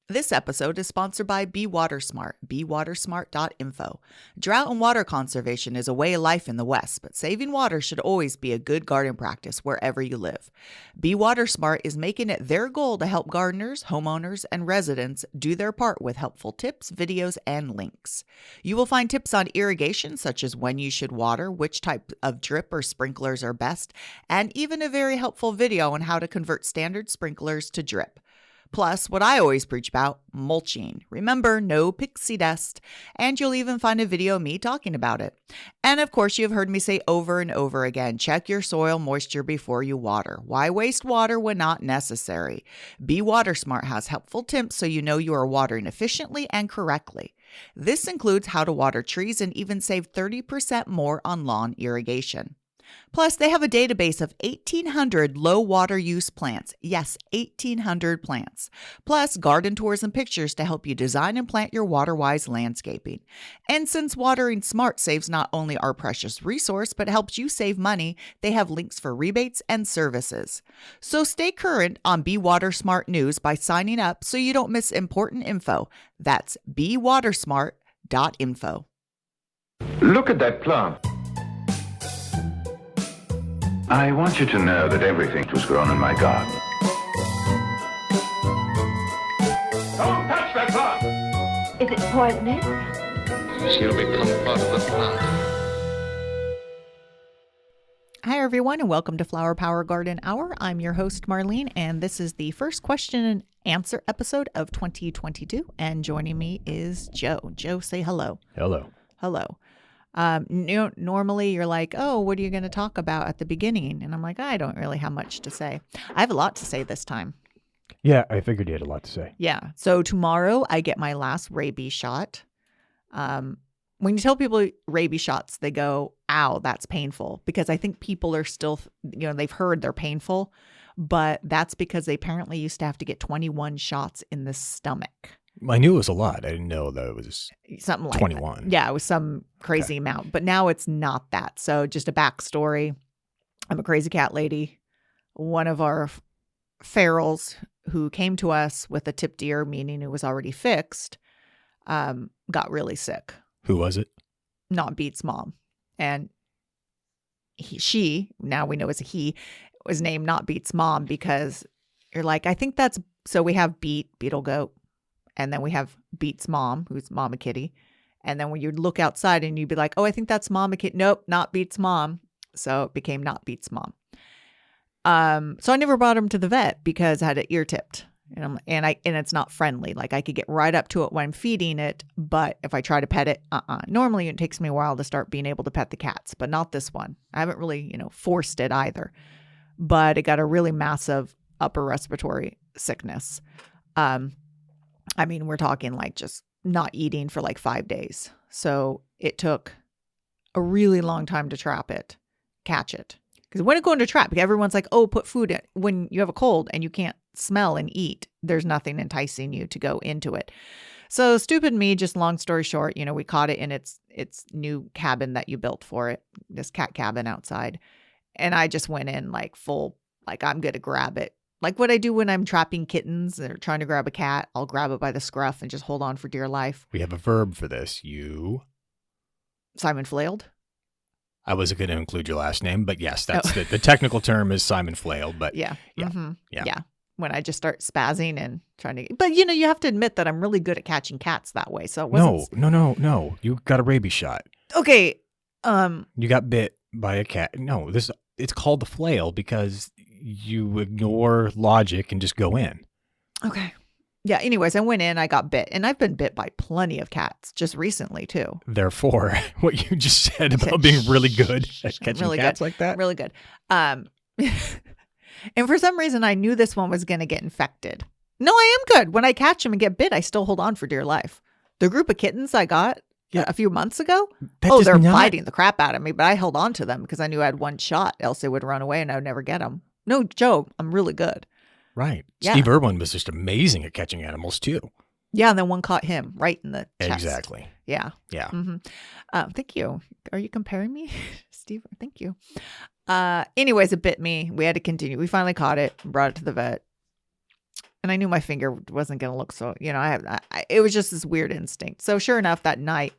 This episode is sponsored by Be Water Smart, bewatersmart.info. Drought and water conservation is a way of life in the West, but saving water should always be a good garden practice wherever you live. Be Water Smart is making it their goal to help gardeners, homeowners, and residents do their part with helpful tips, videos, and links. You will find tips on irrigation, such as when you should water, which type of drip or sprinklers are best, and even a very helpful video on how to convert standard sprinklers to drip. Plus, what I always preach about, mulching. Remember, no pixie dust. And you'll even find a video of me talking about it. And of course, you've heard me say over and over again, check your soil moisture before you water. Why waste water when not necessary? Be Water Smart has helpful tips so you know you are watering efficiently and correctly. This includes how to water trees and even save 30% more on lawn irrigation. Plus, they have a database of 1,800 low water use plants. Yes, 1,800 plants. Plus, garden tours and pictures to help you design and plant your water-wise landscaping. And since watering smart saves not only our precious resource, but helps you save money, they have links for rebates and services. So stay current on Be Water Smart news by signing up so you don't miss important info. That's bewatersmart.info. Look at that plant. I want you to know that everything was grown in my garden. Don't touch that plant! Is it poisonous? She'll become part of the plant. Hi, everyone, and welcome to Flower Power Garden Hour. I'm your host, Marlene, and this is the first question and answer episode of 2022. And joining me is Joe. Joe, say hello. Hello. Hello. Normally you're like, oh, what are you going to talk about at the beginning? And I'm like, I don't really have much to say. I have a lot to say this time. Yeah, I figured you had a lot to say. Yeah. So tomorrow I get my last rabies shot. When you tell people rabies shots, they go, ow, that's painful. Because I think people are still, they've heard they're painful, but that's because they apparently used to have to get 21 shots in the stomach. I knew it was a lot. I didn't know that it was something like 21. That. Yeah, it was some crazy amount, but now it's not that. So just a backstory. I'm a crazy cat lady. One of our ferals who came to us with a tipped ear, meaning it was already fixed, got really sick. Who was it? Not Beat's mom. And she, now we know it's a he, was named Not Beat's mom because you're like, I think that's, so we have Beetle Goat. And then we have Beat's mom, who's Mama Kitty. And then when you look outside and you'd be like, oh, I think that's Mama Kitty. Nope, not Beat's mom. So it became Not Beat's mom. So I never brought him to the vet because I had it ear tipped. And it's not friendly. Like I could get right up to it when I'm feeding it. But if I try to pet it, Normally it takes me a while to start being able to pet the cats, but not this one. I haven't really, forced it either. But it got a really massive upper respiratory sickness. We're talking like just not eating for like 5 days. So it took a really long time to catch it. Because when it go into trap, everyone's like, oh, put food in. When you have a cold and you can't smell and eat, there's nothing enticing you to go into it. So stupid me, just long story short, we caught it in its new cabin that you built for it, this cat cabin outside. And I just went in like full, like I'm going to grab it. Like what I do when I'm trapping kittens or trying to grab a cat, I'll grab it by the scruff and just hold on for dear life. We have a verb for this. You. Simon flailed. I wasn't going to include your last name, but yes, that's the technical term is Simon flailed. But yeah. Yeah. Mm-hmm. Yeah. When I just start spazzing and trying to, but you have to admit that I'm really good at catching cats that way. So it wasn't. No. You got a rabies shot. Okay. You got bit by a cat. No, it's called the flail because you ignore logic and just go in. Okay. Yeah. Anyways, I went in, I got bit, and I've been bit by plenty of cats just recently too. Therefore, what you just said about being really good at catching really cats good. like that. Really good. And for some reason, I knew this one was going to get infected. No, I am good. When I catch them and get bit, I still hold on for dear life. The group of kittens I got a few months ago, they're biting the crap out of me, but I held on to them because I knew I had one shot, else they would run away and I would never get them. No, Joe, I'm really good. Right. Yeah. Steve Irwin was just amazing at catching animals too. Yeah, and then one caught him right in the chest. Exactly. Yeah. Yeah. Mm-hmm. Thank you. Are you comparing me, Steve? Thank you. Anyways, it bit me. We had to continue. We finally caught it, brought it to the vet. And I knew my finger wasn't going to look so, it was just this weird instinct. So sure enough, that night,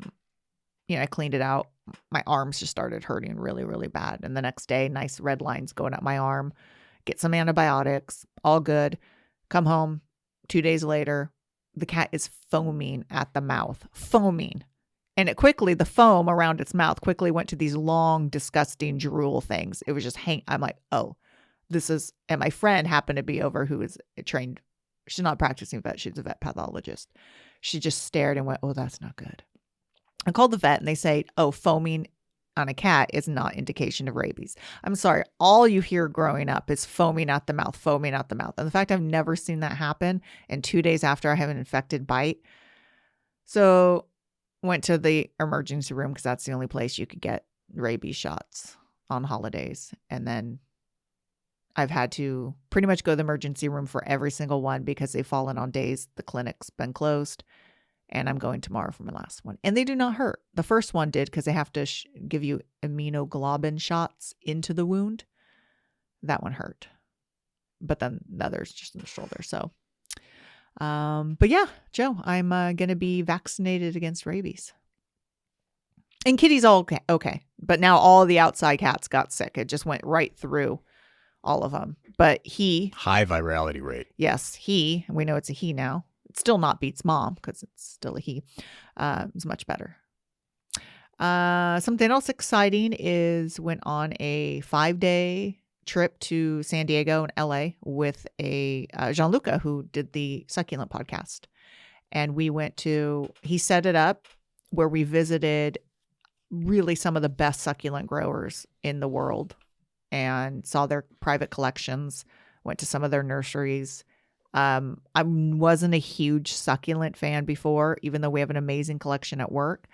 I cleaned it out. My arms just started hurting really, really bad. And the next day, nice red lines going up my arm, get some antibiotics, all good. Come home 2 days later, the cat is foaming at the mouth, foaming. And the foam around its mouth quickly went to these long, disgusting drool things. It was just I'm like, oh, and my friend happened to be over who is trained. She's not a practicing vet. She's a vet pathologist. She just stared and went, oh, that's not good. I called the vet and they say, oh, foaming on a cat is not indication of rabies. I'm sorry. All you hear growing up is foaming at the mouth, foaming at the mouth. And the fact I've never seen that happen. And 2 days after I have an infected bite. So went to the emergency room because that's the only place you could get rabies shots on holidays. And then I've had to pretty much go to the emergency room for every single one because they've fallen on days the clinic's been closed. And I'm going tomorrow for my last one. And they do not hurt. The first one did because they have to give you immunoglobulin shots into the wound. That one hurt. But then the other's just in the shoulder. So, but yeah, Joe, I'm going to be vaccinated against rabies. And Kitty's all okay. But now all the outside cats got sick. It just went right through all of them. But high virality rate. Yes, we know it's a he now. Still not beats mom because it's still a he. It's much better. Something else exciting is went on a 5-day trip to San Diego and LA with a Gianluca who did the Succulent podcast. And he set it up where we visited really some of the best succulent growers in the world and saw their private collections, went to some of their nurseries. I wasn't a huge succulent fan before, even though we have an amazing collection at work.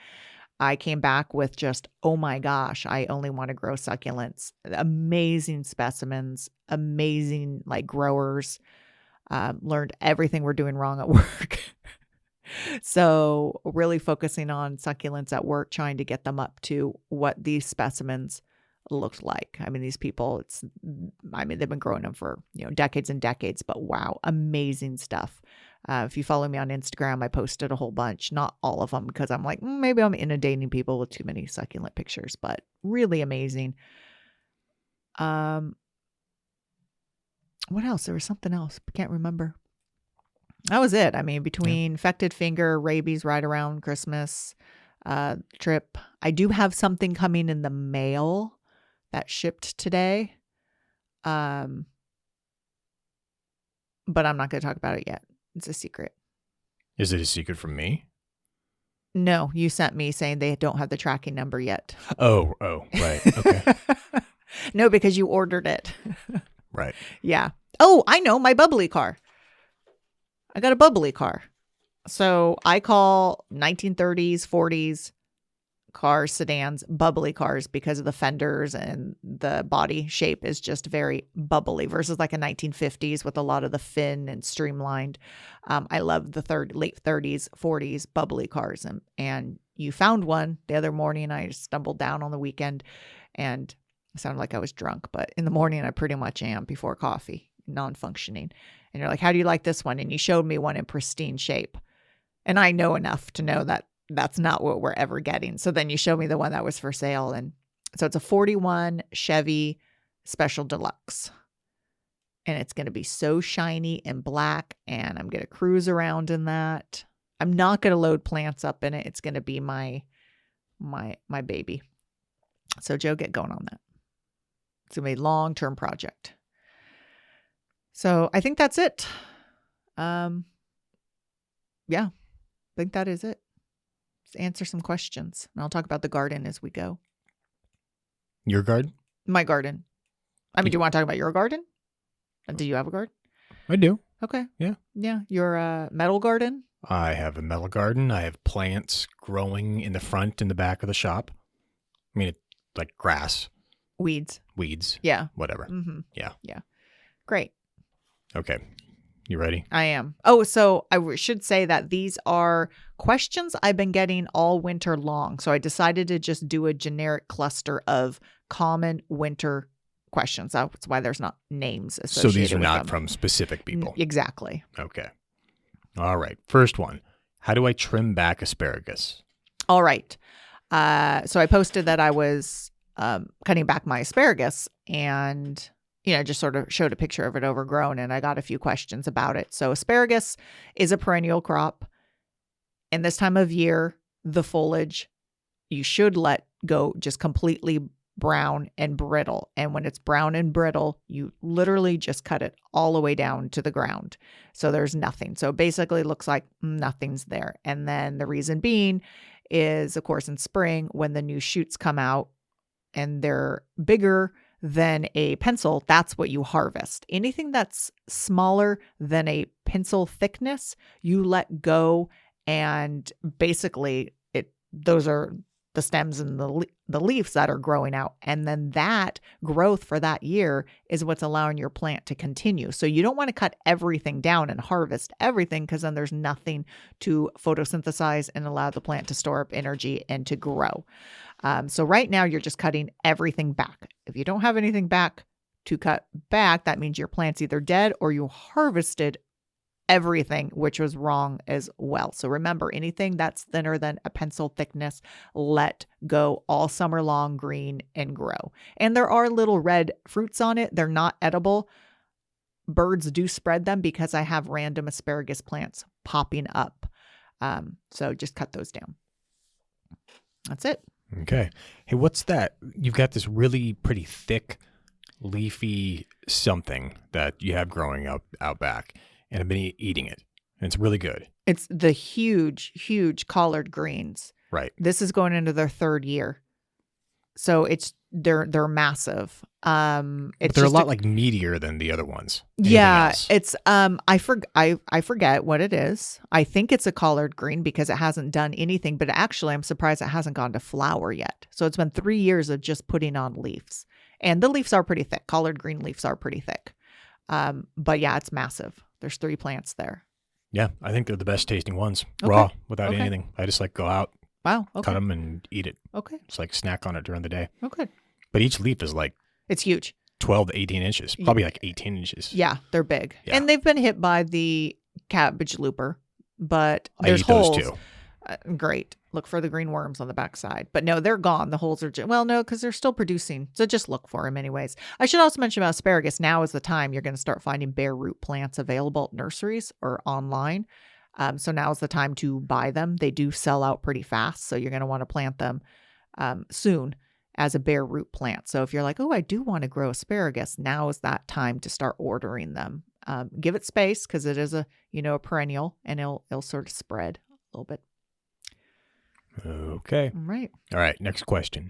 I came back with just, oh my gosh, I only want to grow succulents. Amazing specimens, amazing growers. Learned everything we're doing wrong at work. So really focusing on succulents at work, trying to get them up to what these specimens looked like. I mean, these people, they've been growing them for, decades and decades, but wow, amazing stuff. If you follow me on Instagram, I posted a whole bunch, not all of them, because I'm like, maybe I'm inundating people with too many succulent pictures, but really amazing. What else? There was something else. I can't remember. That was it. I mean, between infected finger, rabies right around Christmas trip. I do have something coming in the mail that shipped today. But I'm not going to talk about it yet. It's a secret. Is it a secret from me? No, you sent me saying they don't have the tracking number yet. Oh, right. Okay. No, because you ordered it. Right. Yeah. Oh, I know, my bubbly car. I got a bubbly car. So I call 1930s, 40s cars, sedans, bubbly cars because of the fenders and the body shape is just very bubbly versus like a 1950s with a lot of the fin and streamlined. I love the late 30s, 40s bubbly cars. And you found one the other morning. I stumbled down on the weekend and it sounded like I was drunk, but in the morning I pretty much am before coffee, non-functioning. And you're like, how do you like this one? And you showed me one in pristine shape. And I know enough to know that that's not what we're ever getting. So then you showed me the one that was for sale. And so it's a 41 Chevy Special Deluxe. And it's going to be so shiny and black. And I'm going to cruise around in that. I'm not going to load plants up in it. It's going to be my baby. So Joe, get going on that. It's going to be a long-term project. So I think that's it. Yeah, I think that is it. Answer some questions. And I'll talk about the garden as we go. Your garden? My garden. I mean, do you want to talk about your garden? Do you have a garden? I do. Okay. Yeah. Yeah. Your metal garden? I have a metal garden. I have plants growing in the front and the back of the shop. I mean, like grass. Weeds. Yeah. Whatever. Mm-hmm. Yeah. Yeah. Great. Okay. You ready? I am. Oh, so I should say that these are questions I've been getting all winter long. So I decided to just do a generic cluster of common winter questions. That's why there's not names So associated these are with not them. from specific people. Exactly. Okay. All right. First one. How do I trim back asparagus? All right. So I posted that I was cutting back my asparagus and, just sort of showed a picture of it overgrown, and I got a few questions about it. So asparagus is a perennial crop. And this time of year, the foliage, you should let go just completely brown and brittle. And when it's brown and brittle, you literally just cut it all the way down to the ground. So there's nothing. So it basically looks like nothing's there. And then the reason being is, of course, in spring, when the new shoots come out and they're bigger than a pencil, that's what you harvest. Anything that's smaller than a pencil thickness, you let go, and basically those are the stems and the leaves that are growing out. And then that growth for that year is what's allowing your plant to continue. So you don't want to cut everything down and harvest everything, because then there's nothing to photosynthesize and allow the plant to store up energy and to grow. So right now you're just cutting everything back. If you don't have anything back to cut back, that means your plant's either dead or you harvested everything, which was wrong as well. So remember, anything that's thinner than a pencil thickness, let go all summer long, green and grow. And there are little red fruits on it. They're not edible. Birds do spread them because I have random asparagus plants popping up. So just cut those down. That's it. Okay. Hey, what's that? You've got this really pretty thick, leafy something that you have growing out back. And I've been eating it, and it's really good. It's the huge collard greens. Right. This is going into their 3rd year, so they're massive. But they're a lot like meatier than the other ones. Yeah, it's I forget what it is. I think it's a collard green because it hasn't done anything. But actually, I'm surprised it hasn't gone to flower yet. So it's been 3 years of just putting on leaves, and the leaves are pretty thick. Collard green leaves are pretty thick. But yeah, it's massive. There's 3 plants there. Yeah, I think they're the best tasting ones. Okay. Raw, without Okay. anything. I just go out, Wow. Okay. cut them, and eat it. Okay. It's snack on it during the day. Okay. But each leaf is It's huge. 12 to 18 inches, probably 18 inches. Yeah, they're big. Yeah. And they've been hit by the cabbage looper, but I there's eat holes. those too. Great. Look for the green worms on the backside. But no, they're gone. The holes are no, because they're still producing. So just look for them anyways. I should also mention about asparagus. Now is the time you're going to start finding bare root plants available at nurseries or online. So now is the time to buy them. They do sell out pretty fast. So you're going to want to plant them soon as a bare root plant. So if you're like, oh, I do want to grow asparagus, now is that time to start ordering them. Give it space because it is a perennial, and it'll sort of spread a little bit. Okay. Right. All right. Next question.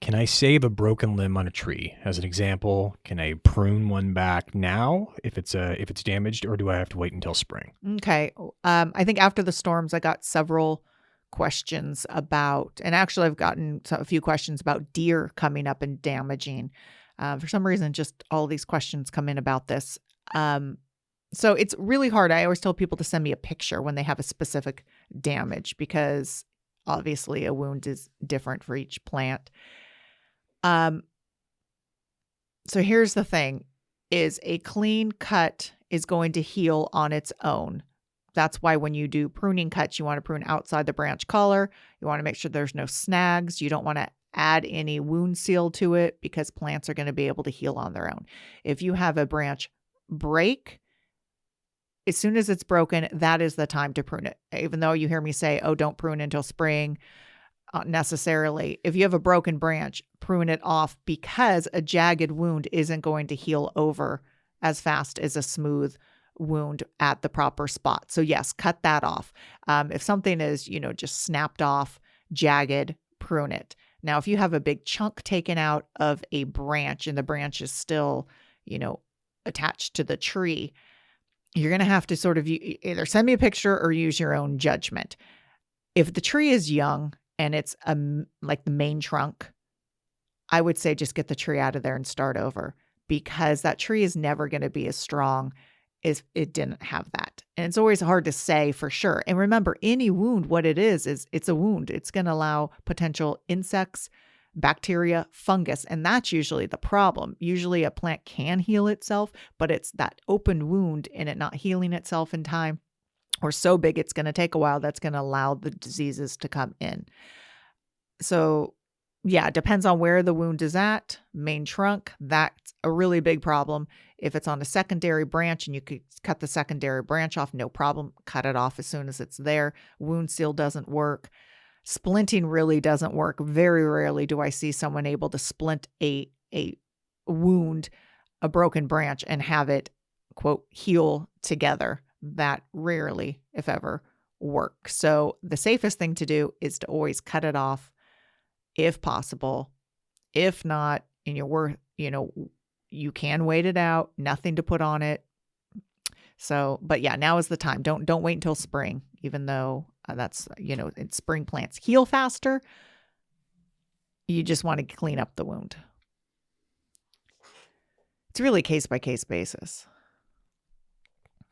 Can I save a broken limb on a tree? As an example, can I prune one back now if it's damaged, or do I have to wait until spring? Okay. I think after the storms, I got several questions about, and actually I've gotten a few questions about deer coming up and damaging. For some reason, just all these questions come in about this. So it's really hard. I always tell people to send me a picture when they have a specific damage, because obviously a wound is different for each plant. So here's the thing, is a clean cut is going to heal on its own. That's why when you do pruning cuts, you want to prune outside the branch collar. You want to make sure there's no snags. You don't want to add any wound seal to it, because plants are going to be able to heal on their own. If you have a branch break, as soon as it's broken, that is the time to prune it. Even though you hear me say, oh, don't prune until spring, necessarily. If you have a broken branch, prune it off, because a jagged wound isn't going to heal over as fast as a smooth wound at the proper spot. So yes, cut that off. If something is, just snapped off, jagged, prune it. Now, if you have a big chunk taken out of a branch and the branch is still, attached to the tree, you're going to have to sort of either send me a picture or use your own judgment. If the tree is young and it's like the main trunk, I would say just get the tree out of there and start over, because that tree is never going to be as strong if it didn't have that. And it's always hard to say for sure. And remember, any wound, what it is it's a wound. It's going to allow potential insects, bacteria, fungus, and that's usually the problem. Usually a plant can heal itself, but it's that open wound and it not healing itself in time, or so big it's going to take a while, that's going to allow the diseases to come in. So yeah, it depends on where the wound is at. Main trunk, that's a really big problem. If it's on a secondary branch and you could cut the secondary branch off, no problem. Cut it off as soon as it's there. Wound seal doesn't work. Splinting really doesn't work. Very rarely do I see someone able to splint a wound, a broken branch, and have it, quote, heal together. That rarely, if ever, works. So the safest thing to do is to always cut it off if possible. If not, and you can wait it out, nothing to put on it. So, but yeah, now is the time. Don't wait until spring, even though that's, spring plants heal faster. You just want to clean up the wound. It's really case by case basis.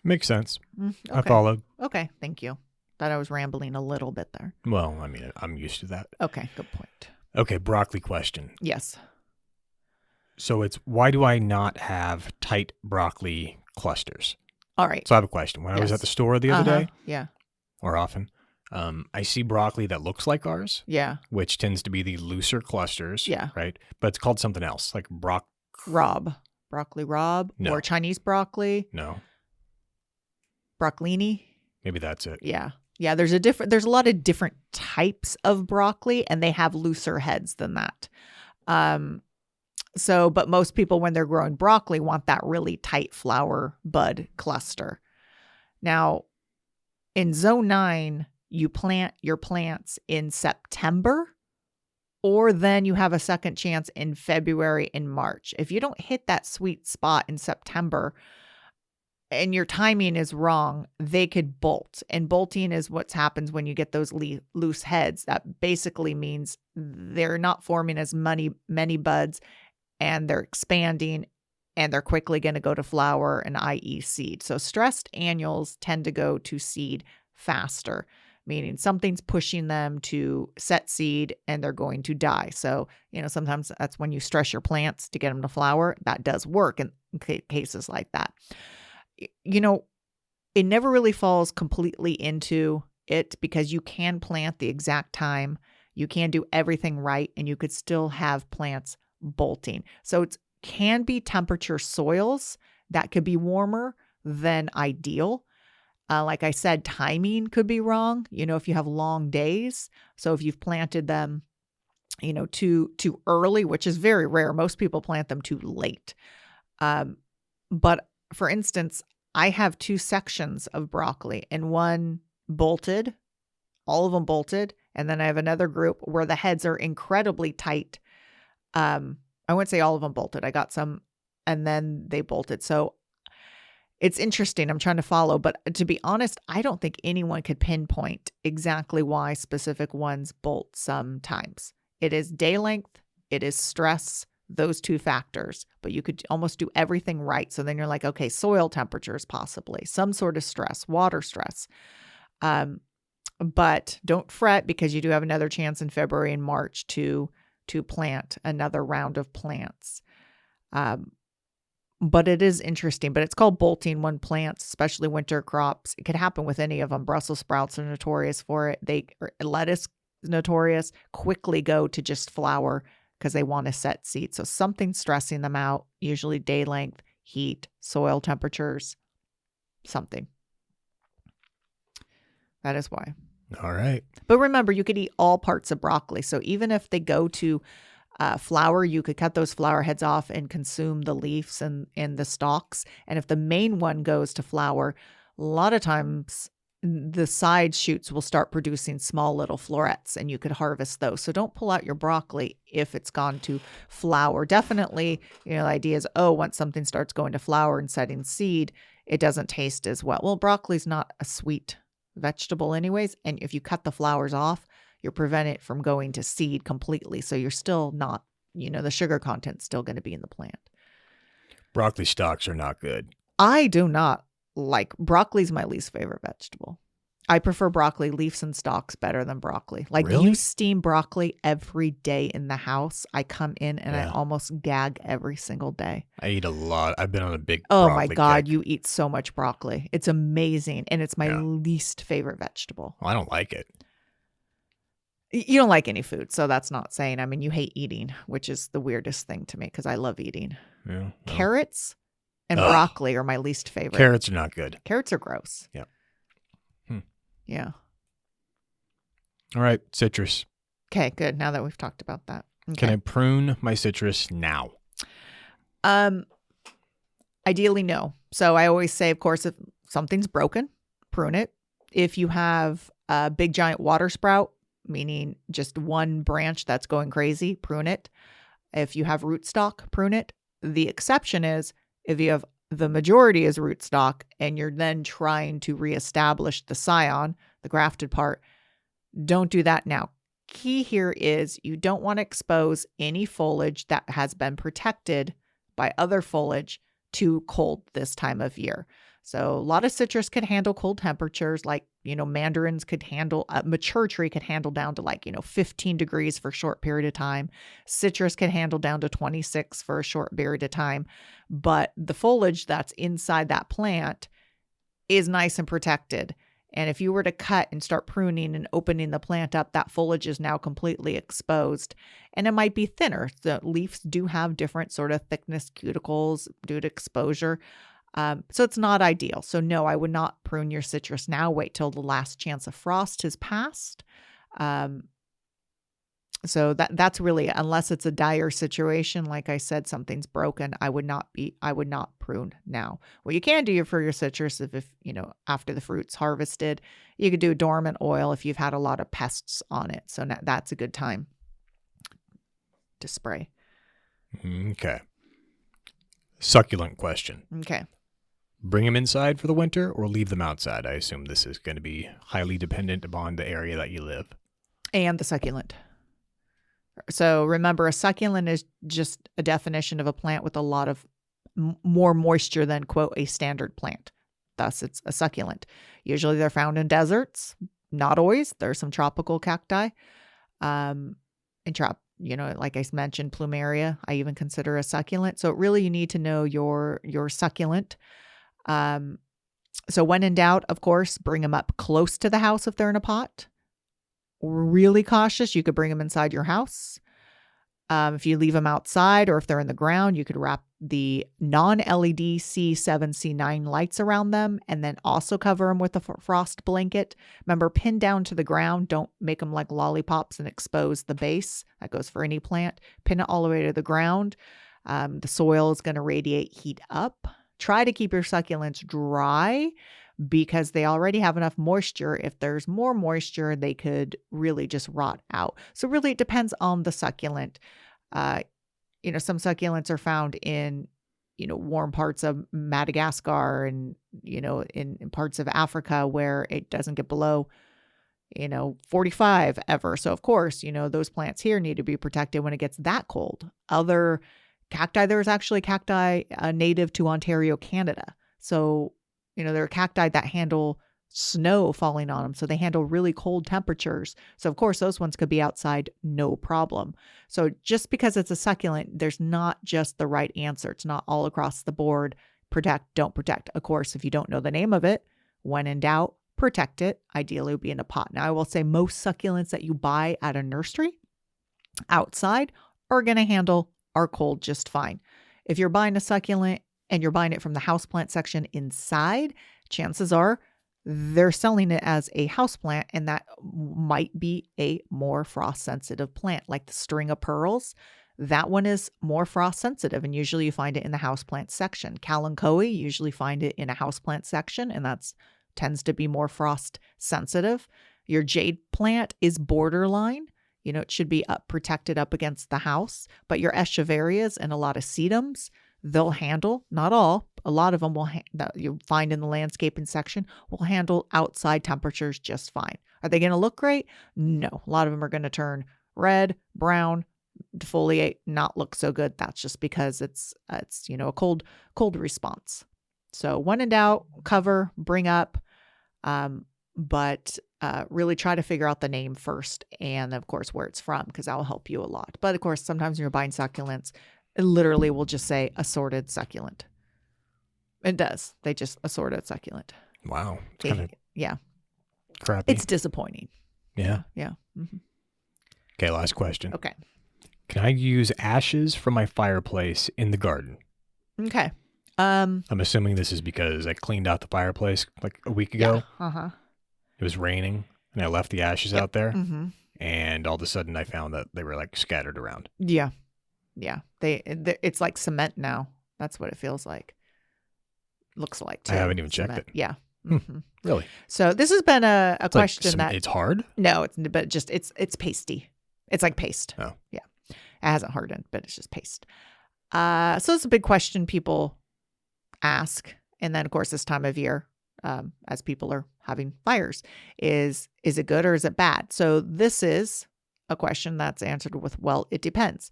Makes sense. Okay. I followed. Okay. Thank you. Thought I was rambling a little bit there. Well, I mean, I'm used to that. Okay. Good point. Okay. Broccoli question. Yes. So it's, why do I not have tight broccoli clusters? All right. So I have a question. When I was at the store the other day, yeah, or often, I see broccoli that looks like ours, yeah, which tends to be the looser clusters, yeah, right? But it's called something else, like broccoli rob, No. or Chinese broccoli, No, broccolini. maybe that's it. Yeah. Yeah, there's a lot of different types of broccoli, and they have looser heads than that. But most people, when they're growing broccoli, want that really tight flower bud cluster. Now, in zone 9, you plant your plants in September, or then you have a second chance in February and March. If you don't hit that sweet spot in September and your timing is wrong, they could bolt. And bolting is what happens when you get those loose heads. That basically means they're not forming as many buds, and they're expanding, and they're quickly going to go to flower and i.e. seed. So stressed annuals tend to go to seed faster, meaning something's pushing them to set seed and they're going to die. So, sometimes that's when you stress your plants to get them to flower. That does work in cases like that. It never really falls completely into it, because you can plant the exact time, you can do everything right, and you could still have plants bolting. So it can be temperature soils that could be warmer than ideal. Like I said, timing could be wrong, if you have long days. So if you've planted them, too early, which is very rare. Most people plant them too late. But for instance, I have 2 sections of broccoli, and one bolted, all of them bolted. And then I have another group where the heads are incredibly tight. I wouldn't say all of them bolted. I got some, and then they bolted. So it's interesting. I'm trying to follow, but to be honest, I don't think anyone could pinpoint exactly why specific ones bolt sometimes. It is day length, it is stress, those 2 factors, but you could almost do everything right. So then you're like, okay, soil temperatures, possibly some sort of stress, water stress. But don't fret, because you do have another chance in February and March to plant another round of plants. But it is interesting, but it's called bolting when plants, especially winter crops. It could happen with any of them. Brussels sprouts are notorious for it. Lettuce is notorious, quickly go to just flower because they want to set seed. So something's stressing them out, usually day length, heat, soil temperatures, something. That is why. All right. But remember, you could eat all parts of broccoli. So even if they go to flower, you could cut those flower heads off and consume the leaves and the stalks. And if the main one goes to flower, a lot of times the side shoots will start producing small little florets, and you could harvest those. So don't pull out your broccoli if it's gone to flower. Definitely, the idea is, once something starts going to flower and setting seed, it doesn't taste as well. Well, broccoli's not a sweet vegetable anyways, and if you cut the flowers off, you're preventing it from going to seed completely. So you're still not, the sugar content's still going to be in the plant. Broccoli stalks are not good. I do not like broccoli's my least favorite vegetable. I prefer broccoli leaves and stalks better than broccoli. Like Really? you steam broccoli every day in the house. I come in and I Yeah. almost gag every single day. I eat a lot. I've been on a big Oh broccoli my God, kick. you eat so much broccoli. It's amazing. And it's my Yeah. least favorite vegetable. Well, I don't like it. You don't like any food, so that's not saying. I mean, you hate eating, which is the weirdest thing to me because I love eating. Yeah. Well, Carrots and Ugh. broccoli are my least favorite. carrots are not good. Carrots are gross. Yep. Hmm. Yeah. All right, citrus. Okay, good. Now that we've talked about that. Okay. Can I prune my citrus now? Ideally, no. So I always say, of course, if something's broken, prune it. If you have a big giant water sprout, meaning just one branch that's going crazy, prune it. If you have rootstock, prune it. The exception is if you have the majority is rootstock and you're then trying to reestablish the scion, the grafted part, don't do that now. Key here is you don't want to expose any foliage that has been protected by other foliage too cold this time of year. So a lot of citrus could handle cold temperatures, like, mandarins could handle, a mature tree could handle down to 15 degrees for a short period of time. Citrus can handle down to 26 for a short period of time. But the foliage that's inside that plant is nice and protected. And if you were to cut and start pruning and opening the plant up, that foliage is now completely exposed. And it might be thinner. The leaves do have different sort of thickness cuticles due to exposure. So it's not ideal. So no, I would not prune your citrus now. Wait till the last chance of frost has passed. So that's really, unless it's a dire situation, like I said, something's broken, I would not prune now. What you can do for your citrus, if after the fruit's harvested, you could do dormant oil if you've had a lot of pests on it. So that's a good time to spray. Okay. Succulent question. Okay. Bring them inside for the winter or leave them outside? I assume this is going to be highly dependent upon the area that you live. And the succulent. So remember, a succulent is just a definition of a plant with a lot of more moisture than, quote, a standard plant. Thus, it's a succulent. Usually they're found in deserts. Not always. There's some tropical cacti. Like I mentioned, plumeria, I even consider a succulent. So really you need to know your succulent. So when in doubt, of course, bring them up close to the house if they're in a pot. Really cautious, you could bring them inside your house. If you leave them outside or if they're in the ground, you could wrap the non-LED C7, C9 lights around them and then also cover them with a frost blanket. Remember, pin down to the ground. Don't make them like lollipops and expose the base. That goes for any plant. Pin it all the way to the ground. The soil is going to radiate heat up. Try to keep your succulents dry because they already have enough moisture. If there's more moisture, they could really just rot out. So really it depends on the succulent. Some succulents are found in, warm parts of Madagascar and, in parts of Africa where it doesn't get below, 45 ever. So of course, those plants here need to be protected when it gets that cold. Other cacti, there's actually cacti native to Ontario, Canada. So there are cacti that handle snow falling on them. So they handle really cold temperatures. So of course, those ones could be outside, no problem. So just because it's a succulent, there's not just the right answer. It's not all across the board. Protect, don't protect. Of course, if you don't know the name of it, when in doubt, protect it. Ideally, it would be in a pot. Now, I will say most succulents that you buy at a nursery outside are going to handle our cold just fine. If you're buying a succulent and you're buying it from the houseplant section inside, chances are they're selling it as a houseplant, and that might be a more frost sensitive plant, like the string of pearls. That one is more frost sensitive, and usually you find it in the houseplant section. Kalanchoe, you usually find it in a houseplant section, and that's tends to be more frost sensitive. Your jade plant is borderline. It should be protected up against the house, but your escheverias and a lot of sedums, they'll handle, not all, a lot of them that you find in the landscaping section will handle outside temperatures just fine. Are they going to look great? No. A lot of them are going to turn red, brown, defoliate, not look so good. That's just because it's a cold response. So when in doubt, cover, bring up. but really try to figure out the name first and, of course, where it's from, because that will help you a lot. But, of course, sometimes when you're buying succulents, it literally will just say assorted succulent. It does. They just assorted succulent. Wow. It's kind of Yeah. crappy. It's disappointing. Yeah. Yeah. Mm-hmm. Okay, last question. Okay. Can I use ashes from my fireplace in the garden? Okay. I'm assuming this is because I cleaned out the fireplace like a week ago. Yeah. Uh-huh. It was raining, and I left the ashes out there, Mm-hmm. and all of a sudden I found that they were like scattered around. Yeah. Yeah. It's like cement now. That's what it feels like. Looks like, too. I haven't even checked Cement. it. Yeah. Mm-hmm. Really? So this has been a It's question like that it's hard? no, it's pasty. It's like paste. Oh. Yeah. It hasn't hardened, but it's just paste. So it's a big question people ask. And then, of course, this time of year, as people are having fires, is it good or is it bad? So this is a question that's answered with, well, it depends.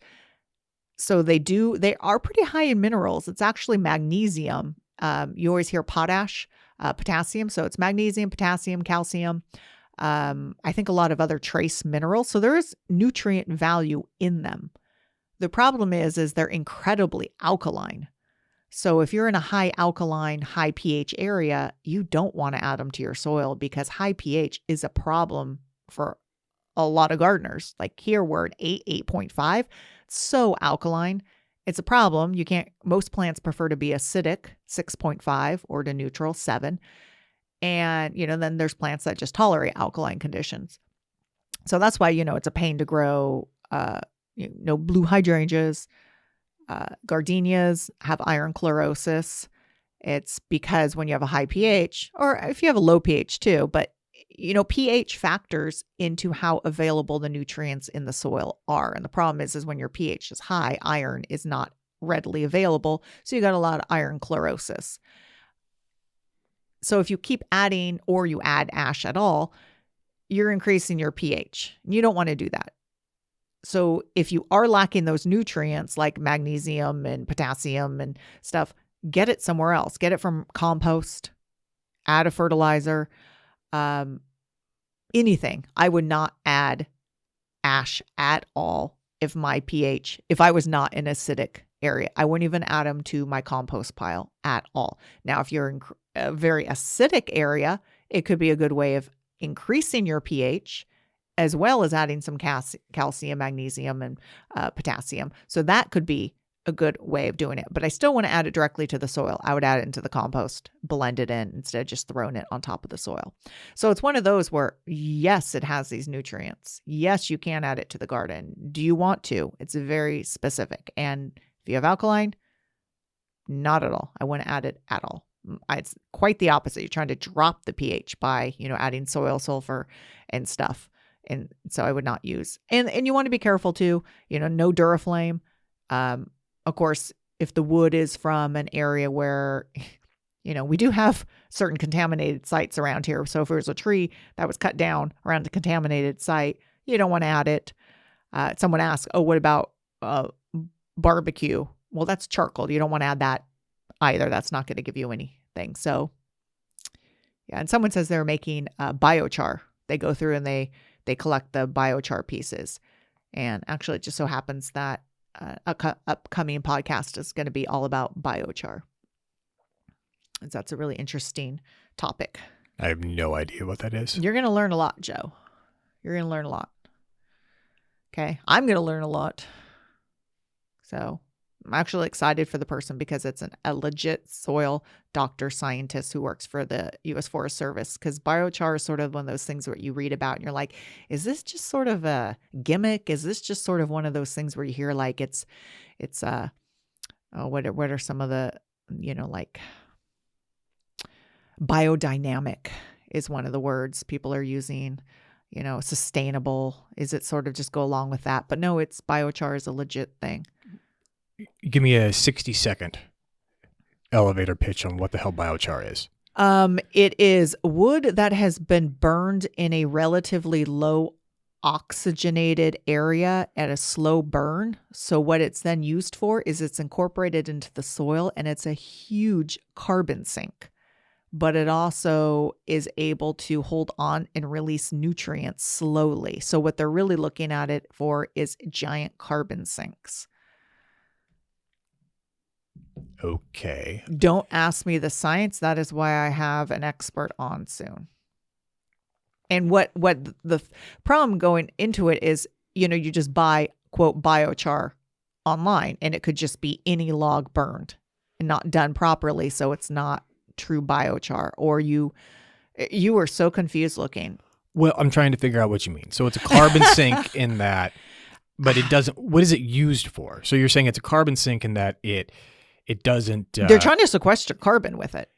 So they are pretty high in minerals. It's actually magnesium. You always hear potash, potassium. So it's magnesium, potassium, calcium. I think a lot of other trace minerals. So there is nutrient value in them. The problem is they're incredibly alkaline. So if you're in a high alkaline, high pH area, you don't want to add them to your soil, because high pH is a problem for a lot of gardeners. Like here we're at 8.5. So alkaline. It's a problem. Most plants prefer to be acidic, 6.5, or to neutral, 7. And, then there's plants that just tolerate alkaline conditions. So that's why, it's a pain to grow, blue hydrangeas. Gardenias have iron chlorosis. It's because when you have a high pH, or if you have a low pH too, but pH factors into how available the nutrients in the soil are. And the problem is when your pH is high, iron is not readily available. So you got a lot of iron chlorosis. So if you keep adding, or you add ash at all, you're increasing your pH. You don't want to do that. So if you are lacking those nutrients like magnesium and potassium and stuff, get it somewhere else. Get it from compost, add a fertilizer, anything. I would not add ash at all if I was not in an acidic area. I wouldn't even add them to my compost pile at all. Now, if you're in a very acidic area, it could be a good way of increasing your pH, as well as adding some calcium, magnesium, and potassium. So that could be a good way of doing it. But I still want to add it directly to the soil. I would add it into the compost, blend it in, instead of just throwing it on top of the soil. So it's one of those where, yes, it has these nutrients. Yes, you can add it to the garden. Do you want to? It's very specific. And if you have alkaline, not at all. I wouldn't add it at all. It's quite the opposite. You're trying to drop the pH by, adding soil sulfur and stuff. And so I would not use, and you want to be careful too, no Duraflame. Of course, if the wood is from an area where, we do have certain contaminated sites around here. So if there's a tree that was cut down around the contaminated site, you don't want to add it. Someone asked, oh, what about barbecue? Well, that's charcoal. You don't want to add that either. That's not going to give you anything. So yeah. And someone says they're making biochar. They go through and they collect the biochar pieces. And actually, it just so happens that upcoming podcast is going to be all about biochar. And so that's a really interesting topic. I have no idea what that is. You're going to learn a lot, Joe. You're going to learn a lot. Okay. I'm going to learn a lot. So I'm actually excited for the person, because it's a legit soil doctor scientist who works for the U.S. Forest Service. Because biochar is sort of one of those things that you read about and you're like, is this just sort of a gimmick? Is this just sort of one of those things where you hear like what are some of the, like biodynamic is one of the words people are using, sustainable. Is it sort of just go along with that? But no, biochar is a legit thing. Give me a 60-second elevator pitch on what the hell biochar is. It is wood that has been burned in a relatively low oxygenated area at a slow burn. So what it's then used for is it's incorporated into the soil, and it's a huge carbon sink, but it also is able to hold on and release nutrients slowly. So what they're really looking at it for is giant carbon sinks. Okay. Don't ask me the science. That is why I have an expert on soon. And what the problem going into it is, you just buy, quote, biochar online, and it could just be any log burned and not done properly. So it's not true biochar, or you were so confused looking. Well, I'm trying to figure out what you mean. So it's a carbon sink in that, but it doesn't, what is it used for? So you're saying it's a carbon sink in that it doesn't. They're trying to sequester carbon with it.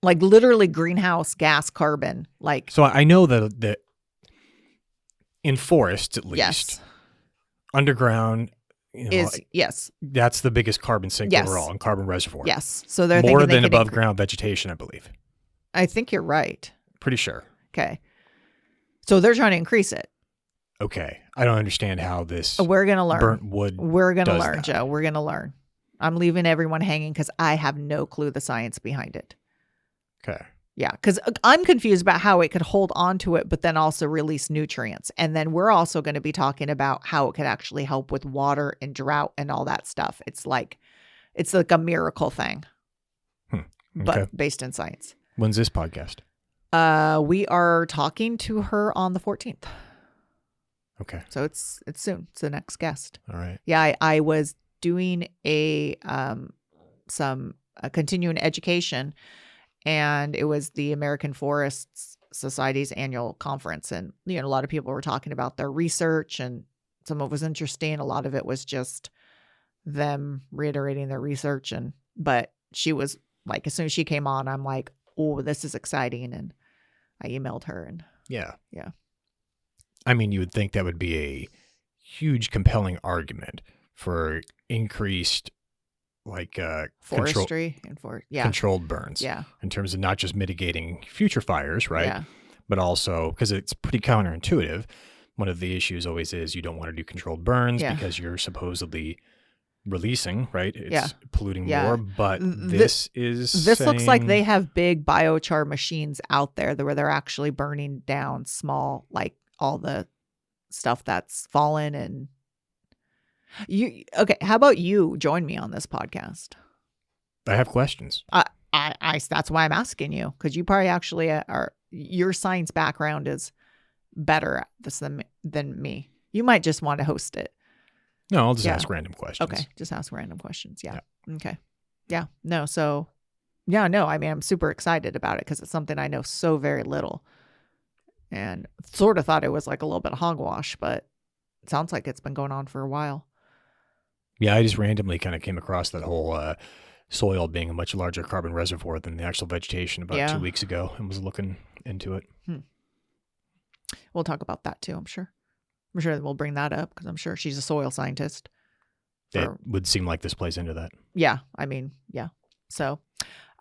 Like literally greenhouse gas carbon. Like, so I know that in forests, at least, yes, underground yes, that's the biggest carbon sink Yes. overall and carbon reservoir. yes. So they're More thinking they than could above ground vegetation, I believe. I think you're right. Pretty sure. Okay. So they're trying to increase it. Okay. I don't understand how this We're going to learn. burnt wood We're going to does learn, that. Joe. We're going to learn. I'm leaving everyone hanging because I have no clue the science behind it. Okay. Yeah, because I'm confused about how it could hold on to it, but then also release nutrients. And then we're also going to be talking about how it could actually help with water and drought and all that stuff. It's like a miracle thing, Okay. but based in science. When's this podcast? We are talking to her on the 14th. Okay. So it's soon. It's the next guest. All right. Yeah, I was doing a continuing education, and it was the American Forests Society's annual conference. And, a lot of people were talking about their research, and some of it was interesting. A lot of it was just them reiterating their research. But she was like, as soon as she came on, I'm like, oh, this is exciting. And I emailed her and Yeah. Yeah. I mean, you would think that would be a huge, compelling argument for increased, forestry controlled burns. Yeah. In terms of not just mitigating future fires, right? Yeah. But also, because it's pretty counterintuitive, one of the issues always is you don't want to do controlled burns Yeah. because you're supposedly releasing, right? It's Yeah. polluting Yeah. more, but this looks like saying- they have big biochar machines out there where they're actually burning down small, like all the stuff that's fallen. And okay, how about you join me on this podcast? I have questions. I that's why I'm asking you, because you probably actually your science background is better at this than me. You might just want to host it. No, I'll just Yeah. ask random questions. Okay, just ask random questions. Yeah. Okay. Yeah. No. So, yeah. No. I mean, I'm super excited about it because it's something I know so very little, and sort of thought it was like a little bit of hogwash, but it sounds like it's been going on for a while. Yeah, I just randomly kind of came across that whole soil being a much larger carbon reservoir than the actual vegetation about 2 weeks ago, and was looking into it. We'll talk about that too. I'm sure that we'll bring that up because I'm sure she's a soil scientist. It would seem like this plays into that. Yeah. I mean, yeah. So,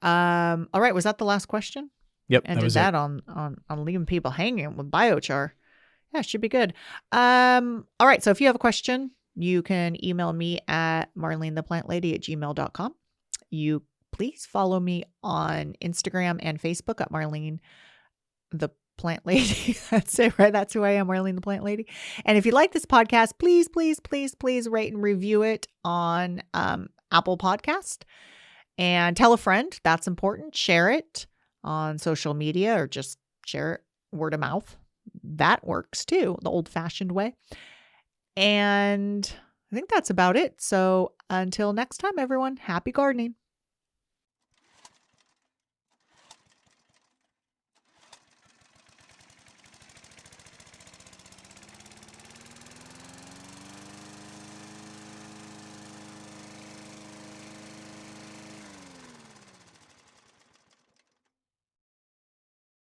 all right. Was that the last question? Yep. And that was that it. on leaving people hanging with biochar. Yeah, should be good. All right. So if you have a question, you can email me at marlenetheplantlady@gmail.com. You please follow me on Instagram and Facebook at Marlene the Plant Lady. That's it, right? That's who I am, Marlene the Plant Lady. And if you like this podcast, please, please, please, please rate and review it on Apple Podcast. And tell a friend. That's important. Share it on social media or just share it word of mouth. That works too, the old-fashioned way. And I think that's about it. So until next time, everyone, happy gardening.